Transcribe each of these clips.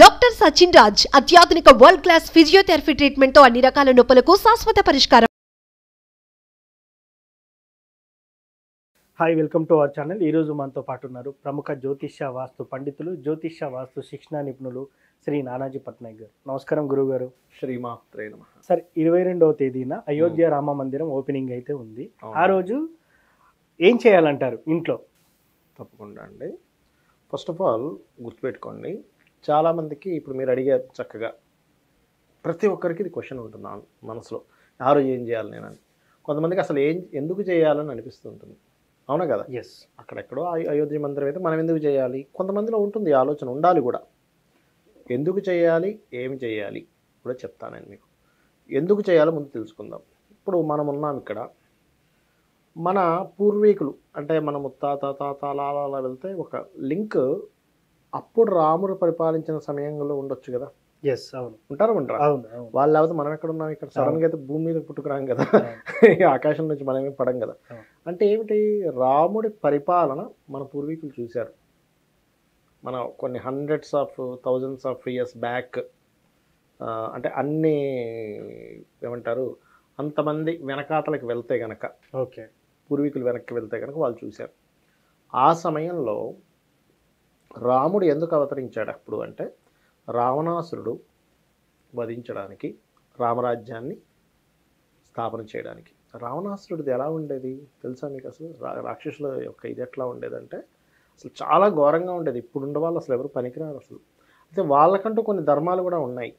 Doctor Sachin Raj అత్యాధునిక world class physiotherapy treatment తో అన్ని రకాల నొప్పులకు శాశ్వత పరిష్కారం. Hi, welcome to our channel. ఈరోజు మనతో పాటు ఉన్నారు ప్రముఖ జ్యోతిష్య వాస్తు పండితులు, జ్యోతిష్య వాస్తు శిక్షణ నిపుణులు శ్రీ నానాజీ పట్నాయక్ గారు. నమస్కారం గురువు గారు. శ్రీమాత్రే నమః. సార్, 22వ తేదీన అయోధ్య రామ మందిరం ఓపెనింగ్ అయితే ఉంది. ఆ రోజు ఏం చేయాలంటారు ఇంట్లో? తప్పకుండా అండి. ఫస్ట్ ఆఫ్ ఆల్ గుర్తుపెట్టుకోండి, చాలామందికి ఇప్పుడు మీరు అడిగారు చక్కగా, ప్రతి ఒక్కరికి ఇది క్వశ్చన్ ఉంటుంది మనసులో, ఆ రోజు ఏం చేయాలి నేనని. కొంతమందికి అసలు ఎందుకు చేయాలని అనిపిస్తుంటుంది, అవునా కదా? ఎస్. అక్కడెక్కడో అయోధ్య మందిరం అయితే మనం ఎందుకు చేయాలి, కొంతమందిలో ఉంటుంది ఆలోచన, ఉండాలి కూడా. ఎందుకు చేయాలి, ఏమి చేయాలి కూడా చెప్తాను నేను మీకు. ఎందుకు చేయాలో ముందు తెలుసుకుందాం. ఇప్పుడు మనం ఉన్నాం ఇక్కడ, మన పూర్వీకులు అంటే మన ముత్తాత అలా వెళ్తే ఒక లింక్ అప్పుడు రాముడు పరిపాలించిన సమయంలో ఉండొచ్చు కదా. ఎస్, అవును. ఉంటారు. అవును, అవును. వాళ్ళు లేకపోతే మనం ఎక్కడ ఉన్నాం? ఇక్కడ సడన్గా అయితే భూమి మీద పుట్టుకురాం కదా, ఆకాశం నుంచి మనమే పడం కదా. అంటే ఏమిటి, రాముడి పరిపాలన మన పూర్వీకులు చూశారు. మన కొన్ని hundreds of thousands of years back, అంటే అన్ని ఏమంటారు, అంతమంది వెనకాతలకు వెళ్తే గనక, ఓకే, పూర్వీకులు వెనక్కి వెళ్తే కనుక వాళ్ళు చూశారు. ఆ సమయంలో రాముడు ఎందుకు అవతరించాడు అప్పుడు అంటే, రావణాసురుడు వధించడానికి, రామరాజ్యాన్ని స్థాపన చేయడానికి. రావణాసురుడిది ఎలా ఉండేది తెలుసా మీకు? అసలు రాక్షసుల యొక్క ఇది ఎట్లా ఉండేదంటే అసలు చాలా ఘోరంగా ఉండేది. ఇప్పుడు ఉండే వాళ్ళు అసలు ఎవరు పనికిరారు అసలు. అయితే వాళ్ళకంటూ కొన్ని ధర్మాలు కూడా ఉన్నాయి.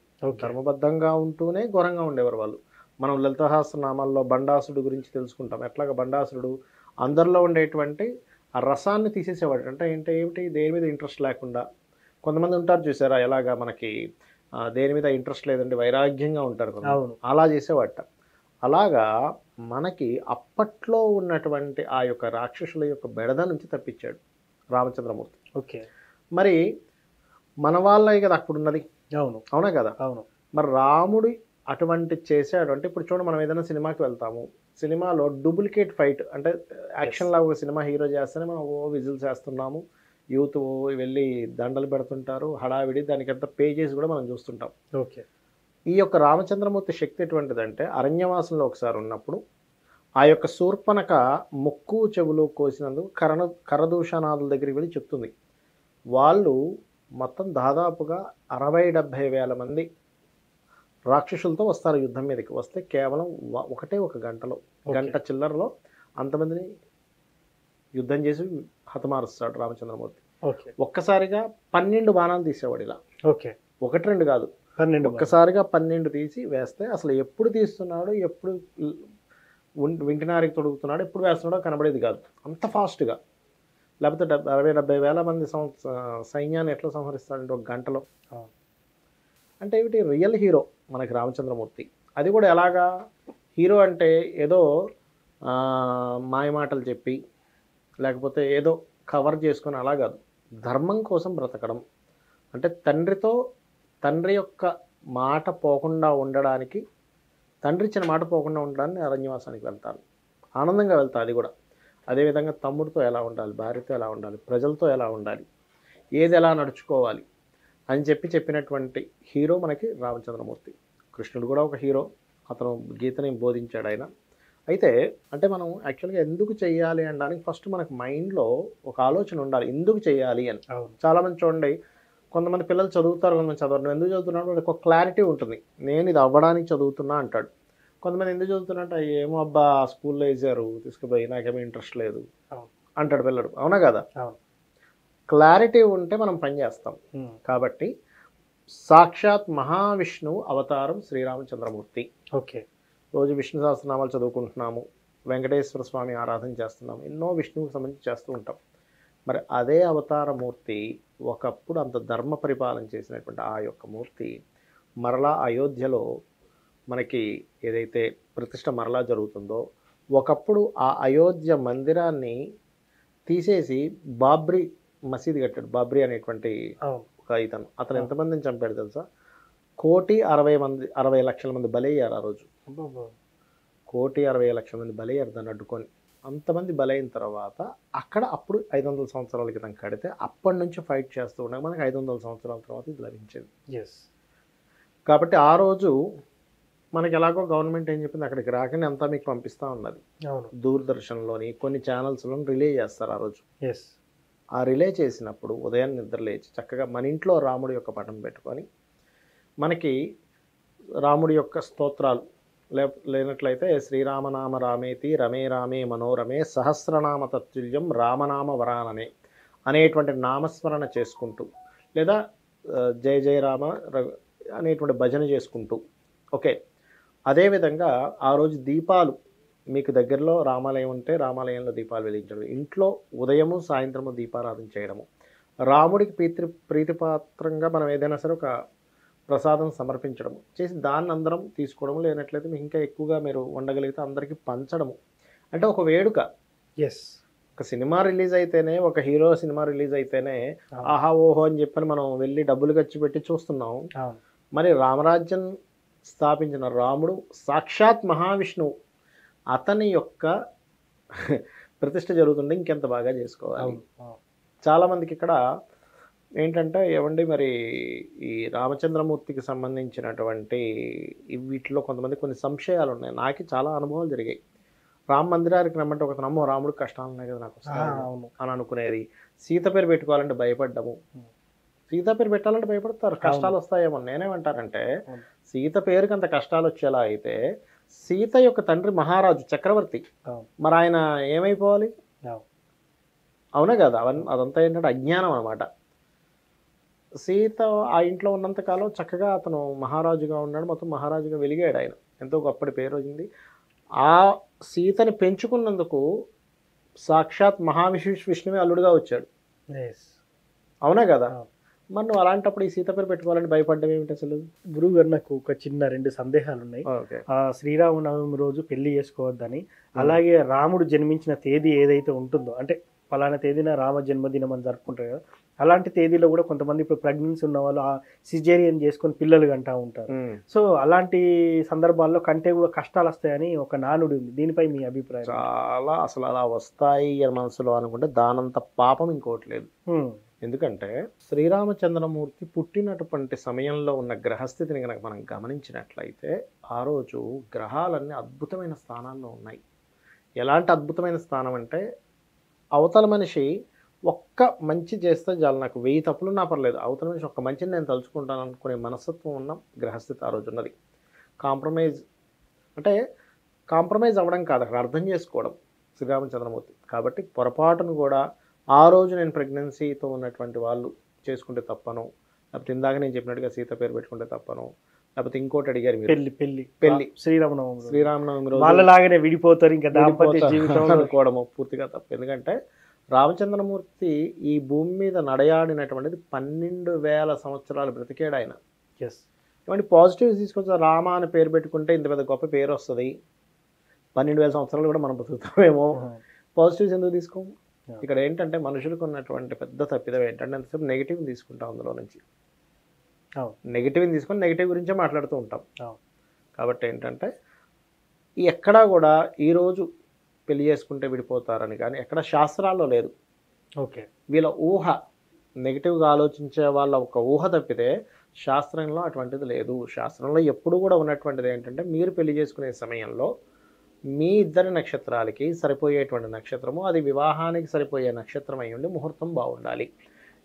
ధర్మబద్ధంగా ఉంటూనే ఘోరంగా ఉండేవారు వాళ్ళు. మనం లలితసహస్రనామాల్లో బండాసురుడు గురించి తెలుసుకుంటాం. ఎట్లాగా బండాసురుడు అందరిలో ఉండేటువంటి ఆ రసాన్ని తీసేసేవాడు. అంటే ఏమిటి, దేని మీద ఇంట్రెస్ట్ లేకుండా. కొంతమంది ఉంటారు చూసారా, ఎలాగా మనకి దేని మీద ఇంట్రెస్ట్ లేదండి, వైరాగ్యంగా ఉంటారు. అలా చేసేవాట. అలాగా మనకి అప్పట్లో ఉన్నటువంటి ఆ యొక్క రాక్షసుల యొక్క బెడద నుంచి తప్పించాడు రామచంద్రమూర్తి. ఓకే, మరి మన వాళ్ళే కదా అప్పుడు ఉన్నది. అవును, అవునా కదా? అవును. మరి రాముడు అటువంటి చేశాడు అంటే, ఇప్పుడు చూడండి, మనం ఏదైనా సినిమాకి వెళ్తాము, సినిమాలో డూప్లికేట్ ఫైట్ అంటే యాక్షన్ లాగా ఒక సినిమా హీరో చేస్తేనే మనం విజిల్స్ వేస్తున్నాము, యూత్ వెళ్ళి దండలు పెడుతుంటారు, హడావిడి, దానికంతా పేజెస్ కూడా మనం చూస్తుంటాం. ఓకే. ఈ యొక్క రామచంద్రమూర్తి శక్తి ఎటువంటిదంటే, అరణ్యవాసంలో ఒకసారి ఉన్నప్పుడు ఆ యొక్క శూర్పణఖ ముక్కు చెవులు కోసినందుకు కరదూషణాదుల దగ్గరికి వెళ్ళి చెప్తుంది. వాళ్ళు మొత్తం దాదాపుగా 60-70 వేల మంది రాక్షసులతో వస్తారు యుద్ధం మీదకి. వస్తే కేవలం ఒక గంటలో, గంట చిల్లరలో అంతమందిని యుద్ధం చేసి హతమారుస్తాడు రామచంద్రమూర్తి. ఒక్కసారిగా 12 బాణాలు తీసేవాడు ఇలా. ఓకే, 1-2 కాదు, 12. ఒక్కసారిగా 12 తీసి వేస్తే అసలు ఎప్పుడు తీస్తున్నాడు, ఎప్పుడు వింటినారికి తొడుగుతున్నాడు, ఎప్పుడు వేస్తున్నాడో కనబడేది కాదు, అంత ఫాస్ట్గా. లేకపోతే 60-70 వేల మంది సైన్యాన్ని ఎట్లా సంహరిస్తాడంటే ఒక గంటలో. అంటే ఏమిటి, రియల్ హీరో మనకి రామచంద్రమూర్తి. అది కూడా ఎలాగా హీరో అంటే, ఏదో మాయమాటలు చెప్పి లేకపోతే ఏదో కవర్ చేసుకొని అలా కాదు, ధర్మం కోసం బ్రతకడం. అంటే తండ్రి యొక్క మాట పోకుండా ఉండడానికి, తండ్రి ఇచ్చిన మాట పోకుండా ఉండడానికి అరణ్యవాసానికి వెళ్తాను, ఆనందంగా వెళ్తాను. అది కూడా అదేవిధంగా తమ్ముడితో ఎలా ఉండాలి, భార్యతో ఎలా ఉండాలి, ప్రజలతో ఎలా ఉండాలి, ఏది ఎలా నడుచుకోవాలి అని చెప్పినటువంటి హీరో మనకి రామచంద్రమూర్తి. కృష్ణుడు కూడా ఒక హీరో, అతను గీతని బోధించాడు ఆయన. అయితే అంటే మనం యాక్చువల్గా ఎందుకు చేయాలి అనడానికి ఫస్ట్ మనకు మైండ్లో ఒక ఆలోచన ఉండాలి, ఎందుకు చేయాలి అని. చాలామంది చూడండి, కొంతమంది పిల్లలు చదువుతారు, కొంతమంది చదవరు. ఎందుకు చదువుతున్నాడు వాళ్ళకి ఒక క్లారిటీ ఉంటుంది, నేను ఇది అవ్వడానికి చదువుతున్నా అంటాడు. కొంతమంది ఎందుకు చదువుతున్నట్టు, ఏమో అబ్బా స్కూల్లో వేసారు తీసుకుపోయి, నాకేమీ ఇంట్రెస్ట్ లేదు అంటాడు పిల్లడు. అవునా కదా? క్లారిటీ ఉంటే మనం పని చేస్తాం. కాబట్టి సాక్షాత్ మహావిష్ణువు అవతారం శ్రీరామచంద్రమూర్తి. ఓకే, రోజు విష్ణు సహస్రనామాలు చదువుకుంటున్నాము, వెంకటేశ్వర స్వామి ఆరాధన చేస్తున్నాము, ఎన్నో విష్ణువుకి సంబంధించి చేస్తూ ఉంటాం. మరి అదే అవతారమూర్తి ఒకప్పుడు అంత ధర్మ పరిపాలన చేసినటువంటి ఆ యొక్క మూర్తి మరలా అయోధ్యలో మనకి ఏదైతే ప్రతిష్ట మరలా జరుగుతుందో, ఒకప్పుడు ఆ అయోధ్య మందిరాన్ని తీసేసి బాబ్రీ మసీదు కట్టాడు. బాబ్రీ అనేటువంటి ఒక అతను ఎంతమందిని చంపాడు తెలుసా? 1,60,60,00,000 మంది బలయ్యారు ఆ రోజు. 1,60,00,000 మంది బలయ్యారు దాన్ని అడ్డుకొని. అంతమంది బలైన తర్వాత అక్కడ అప్పుడు 500 సంవత్సరాల క్రితం కడితే అప్పటి నుంచి ఫైట్ చేస్తూ ఉండగా మనకి 500 సంవత్సరాల తర్వాత ఇది లభించేది. ఎస్. కాబట్టి ఆ రోజు మనకి ఎలాగో గవర్నమెంట్ ఏం చెప్పింది, అక్కడికి రాకనే అంతా మీకు పంపిస్తూ ఉన్నది. అవును. దూరదర్శన్లోని కొన్ని ఛానల్స్లోని రిలే చేస్తారు ఆ రోజు. ఎస్. ఆ రిలే చేసినప్పుడు ఉదయం నిద్ర లేచి చక్కగా మన ఇంట్లో రాముడి యొక్క పటం పెట్టుకొని మనకి రాముడి యొక్క స్తోత్రాలు లేనట్లయితే శ్రీరామనామ రామేతి రమే రామే మనోరమే సహస్రనామ తత్తుల్యం రామనామ వరాననే అనేటువంటి నామస్మరణ చేసుకుంటూ లేదా జయ జయ రామ అనేటువంటి భజన చేసుకుంటూ ఓకే. అదేవిధంగా ఆ రోజు దీపాలు మీకు దగ్గరలో రామాలయం ఉంటే రామాలయంలో దీపాలు వెలిగించడం, ఇంట్లో ఉదయము సాయంత్రము దీపారాధన చేయడము, రాముడికి ప్రీతిపాత్రంగా మనం ఏదైనా సరే ఒక ప్రసాదం సమర్పించడము చేసి దాన్ని అందరం తీసుకోవడం, లేనట్లయితే మీకు ఇంకా ఎక్కువగా మీరు వండగలిగితే అందరికీ పంచడము. అంటే ఒక వేడుక. ఎస్. ఒక సినిమా రిలీజ్ అయితేనే, ఒక హీరో సినిమా రిలీజ్ అయితేనే ఆహా ఓహో అని చెప్పని మనం వెళ్ళి డబ్బులు ఖర్చు పెట్టి చూస్తున్నాం. మరి రామరాజ్యం స్థాపించిన రాముడు సాక్షాత్ మహావిష్ణువు, అతని యొక్క ప్రతిష్ట జరుగుతుంటే ఇంకెంత బాగా చేసుకోవాలి. చాలామందికి ఇక్కడ ఏంటంటే ఏమండి మరి ఈ రామచంద్రమూర్తికి సంబంధించినటువంటి వీటిలో కొంతమంది కొన్ని సంశయాలు ఉన్నాయి. నాకు చాలా అనుభవాలు జరిగాయి. రామ మందిరానికి రమ్మంటే ఒక నమ్మో రాముడికి కష్టాలు ఉన్నాయి కదా నాకు అని అనుకునేది. సీత పేరు పెట్టుకోవాలంటే భయపడ్డము. సీత పేరు పెట్టాలంటే భయపడతారు, కష్టాలు వస్తాయేమో. నేనేమంటానంటే సీత పేరుకి అంత కష్టాలు వచ్చేలా అయితే సీత యొక్క తండ్రి మహారాజు చక్రవర్తి, మరి ఆయన ఏమైపోవాలి? అవునా కదా? అదంతా ఏంటంటే అజ్ఞానం అనమాట. సీత ఆ ఇంట్లో ఉన్నంతకాలం చక్కగా అతను మహారాజుగా ఉన్నాడు, మొత్తం మహారాజుగా వెలిగాడు. ఆయన ఎంతో గొప్పటి పేరు వచ్చింది. ఆ సీతని పెంచుకున్నందుకు సాక్షాత్ విష్ణువే అల్లుడుగా వచ్చాడు. అవునా కదా? మరి నువ్వు అలాంటప్పుడు ఈ సీత పేరు పెట్టుకోవాలని భయపడ్డం ఏమిటి అసలు? గురువు గారు, నాకు ఒక చిన్న 2 సందేహాలు ఉన్నాయి. శ్రీరామనవమి రోజు పెళ్లి చేసుకోవద్దని, అలాగే రాముడు జన్మించిన తేదీ ఏదైతే ఉంటుందో, అంటే ఫలానా తేదీన రామ జన్మదినం అని జరుపుకుంటారు కదా, అలాంటి తేదీలో కూడా కొంతమంది ఇప్పుడు ప్రెగ్నెన్సీ ఉన్న వాళ్ళు సిజేరియన్ చేసుకొని పిల్లలు కంటా ఉంటారు. సో అలాంటి సందర్భాల్లో కంటే కూడా కష్టాలు వస్తాయని ఒక నానుడు ఉంది. దీనిపై మీ అభిప్రాయం? చాలా అసలు అలా వస్తాయి అని మనసులో అనుకుంటే దానంత పాపం ఇంకోటి లేదు. ఎందుకంటే శ్రీరామచంద్రమూర్తి పుట్టినటువంటి సమయంలో ఉన్న గ్రహస్థితిని కనుక మనం గమనించినట్లయితే ఆ రోజు గ్రహాలన్నీ అద్భుతమైన స్థానాల్లో ఉన్నాయి. ఎలాంటి అద్భుతమైన స్థానం అంటే అవతల మనిషి ఒక్క మంచి చేస్తే చాలు, నాకు 1000 తప్పులున్నా పర్లేదు, అవతల మనిషి ఒక్క మంచిని నేను తలుచుకుంటాను అనుకునే మనస్తత్వం ఉన్న గ్రహస్థితి ఆ రోజు ఉన్నది. కాంప్రమైజ్ అవ్వడం కాదు, అక్కడ అర్థం చేసుకోవడం శ్రీరామచంద్రమూర్తి. కాబట్టి పొరపాటును కూడా ఆ రోజు నేను ప్రెగ్నెన్సీతో ఉన్నటువంటి వాళ్ళు చేసుకుంటే తప్పను, లేకపోతే ఇందాక నేను చెప్పినట్టుగా సీత పేరు పెట్టుకుంటే తప్పను, లేకపోతే ఇంకోటి అడిగారు మీరు పెళ్లి శ్రీరామనవమి రోజు వాళ్ళలాగానే విడిపోతారు ఇంకా దాంపత్య జీవితం అనుకోవడము పూర్తిగా తప్పు. ఎందుకంటే రామచంద్రమూర్తి ఈ భూమి మీద నడయాడినటువంటిది 12,000 సంవత్సరాలు బ్రతికాడు ఆయన. ఇటువంటి పాజిటివ్స్ తీసుకొచ్చి రామ అని పేరు పెట్టుకుంటే ఇంత పెద్ద గొప్ప పేరు వస్తుంది, 12,000 సంవత్సరాలు కూడా మనం బ్రతుకుతామేమో. పాజిటివ్స్ ఎందుకు తీసుకోము? ఇక్కడ ఏంటంటే మనుషులకు ఉన్నటువంటి పెద్ద తప్పిదం ఏంటంటే అంతసేపు నెగిటివ్ తీసుకుంటాం, అందులో నుంచి నెగిటివ్ని తీసుకొని నెగిటివ్ గురించే మాట్లాడుతూ ఉంటాం. కాబట్టి ఏంటంటే ఎక్కడా కూడా ఈరోజు పెళ్లి చేసుకుంటే విడిపోతారని కానీ ఎక్కడ శాస్త్రాల్లో లేదు. వీళ్ళ ఊహ, నెగిటివ్గా ఆలోచించే వాళ్ళ ఒక ఊహ తప్పితే శాస్త్రంలో అటువంటిది లేదు. శాస్త్రంలో ఎప్పుడు కూడా ఉన్నటువంటిది ఏంటంటే మీరు పెళ్లి చేసుకునే సమయంలో మీ ఇద్దరి నక్షత్రాలకి సరిపోయేటువంటి నక్షత్రము, అది వివాహానికి సరిపోయే నక్షత్రం అయి ఉండి ముహూర్తం బాగుండాలి.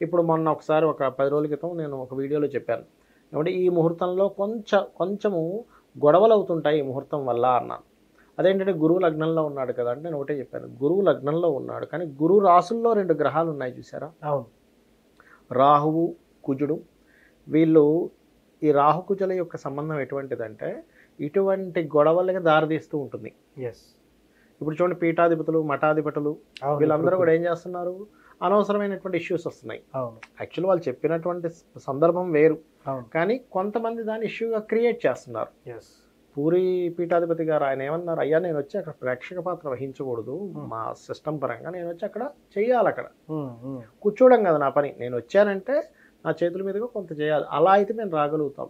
ఇప్పుడు మొన్న ఒకసారి ఒక 10 రోజుల క్రితం నేను ఒక వీడియోలో చెప్పాను, ఏమంటే ఈ ముహూర్తంలో కొంచెము గొడవలు అవుతుంటాయి ఈ ముహూర్తం వల్ల అన్నాను. అదేంటంటే గురువు లగ్నంలో ఉన్నాడు కదా అంటే నేను ఒకటే చెప్పాను, గురువు లగ్నంలో ఉన్నాడు కానీ గురువు రాసుల్లో 2 గ్రహాలు ఉన్నాయి చూసారా, రాహువు కుజుడు. వీళ్ళు ఈ రాహుకుజుల యొక్క సంబంధం ఎటువంటిదంటే ఇటువంటి గొడవలకి దారితీస్తూ ఉంటుంది. ఇప్పుడు చూడండి, పీఠాధిపతులు మఠాధిపతులు వీళ్ళందరూ కూడా ఏం చేస్తున్నారు, అనవసరమైనటువంటి ఇష్యూస్ వస్తున్నాయి. యాక్చువల్లీ వాళ్ళు చెప్పినటువంటి సందర్భం వేరు, కానీ కొంతమంది దాన్ని ఇష్యూగా క్రియేట్ చేస్తున్నారు. పూరి పీఠాధిపతి గారు ఆయన ఏమన్నారు, అయ్యా నేను వచ్చి అక్కడ ప్రేక్షక పాత్ర వహించకూడదు, మా సిస్టమ్ పరంగా నేను వచ్చి అక్కడ చెయ్యాలి, అక్కడ కూర్చోవడం కదా నా పని, నేను వచ్చానంటే నా చేతుల మీదుగా కొంత చేయాలి, అలా అయితే మేము రాగలుగుతాం.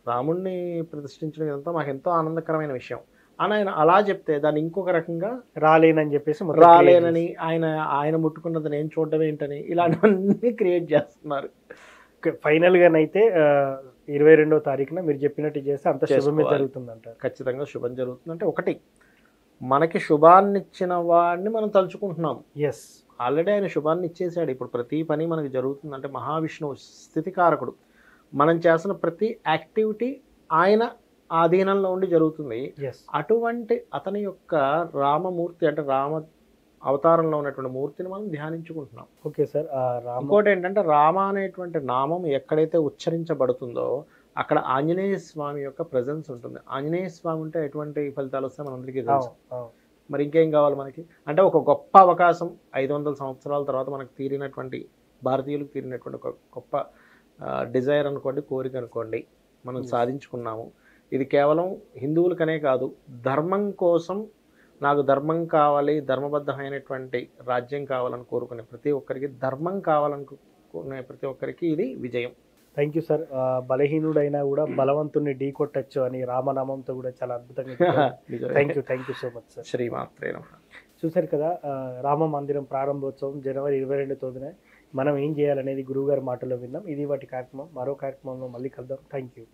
రాముడిని ప్రతిష్ఠించడం ఇదంతా మాకు ఎంతో ఆనందకరమైన విషయం. అని ఆయన అలా చెప్తే దాన్ని ఇంకొక రకంగా రాలేనని చెప్పేసి మొత్తం create రాలేనని, ఆయన ముట్టుకున్నది నేను చూడడం ఏంటని ఇలాంటివన్నీ క్రియేట్ చేస్తున్నారు. ఫైనల్ గానైతే 22వ తారీఖున మీరు చెప్పినట్టు చేస్తే అంత శుభమే చేసుకోవాలి. జరుగుతుంది అంటారు. ఖచ్చితంగా శుభం జరుగుతుంది. అంటే ఒకటి, మనకి శుభాన్ని ఇచ్చిన వాడిని మనం తలుచుకుంటున్నాం. ఎస్, ఆల్రెడీ ఆయన శుభాన్ని ఇచ్చేసాడు. ఇప్పుడు ప్రతి పని మనకి జరుగుతుంది అంటే మహావిష్ణువు స్థితికారకుడు. మనం చేస్తున్న ప్రతి యాక్టివిటీ ఆయన ఆధీనంలో ఉండి జరుగుతుంది. ఎస్, అటువంటి అతని యొక్క రామమూర్తి అంటే రామ అవతారంలో ఉన్నటువంటి మూర్తిని మనం ధ్యానించుకుంటున్నాం. Okay sir. ఇంకోటి ఏంటంటే రామ అనేటువంటి నామం ఎక్కడైతే ఉచ్చరించబడుతుందో అక్కడ ఆంజనేయ స్వామి యొక్క ప్రెజెన్స్ ఉంటుంది. ఆంజనేయ స్వామి ఉంటే ఎటువంటి ఫలితాలు వస్తాయి మనందరికీ తెలుసు. మరి ఇంకేం కావాలి మనకి? అంటే ఒక గొప్ప అవకాశం 500 సంవత్సరాల తర్వాత మనకు తీరినటువంటి, భారతీయులకు తీరినటువంటి ఒక గొప్ప డిజైర్ అనుకోండి, కోరిక అనుకోండి, మనం సాధించుకున్నాము. ఇది కేవలం హిందువులకనే కాదు, ధర్మం కోసం నాకు ధర్మం కావాలి, ధర్మబద్ధమైనటువంటి రాజ్యం కావాలని కోరుకునే ప్రతి ఒక్కరికి, ధర్మం కావాలనుకునే ప్రతి ఒక్కరికి ఇది విజయం. Thank you sir. బలహీనుడైనా కూడా బలవంతుని ఢీ కొట్టచ్చు అని రామనామంతో కూడా చాలా అద్భుతంగా thank you so much sir. శ్రీమాత్రే నమః. చూసారు కదా, రామ మందిరం ప్రారంభోత్సవం జనవరి 22 తేదీన మనం ఏం చేయాలనేది గురువుగారి మాటలో విన్నాం. ఇది వాటి కార్యక్రమం. మరో కార్యక్రమంలో మళ్ళీ కలుద్దాం. Thank you.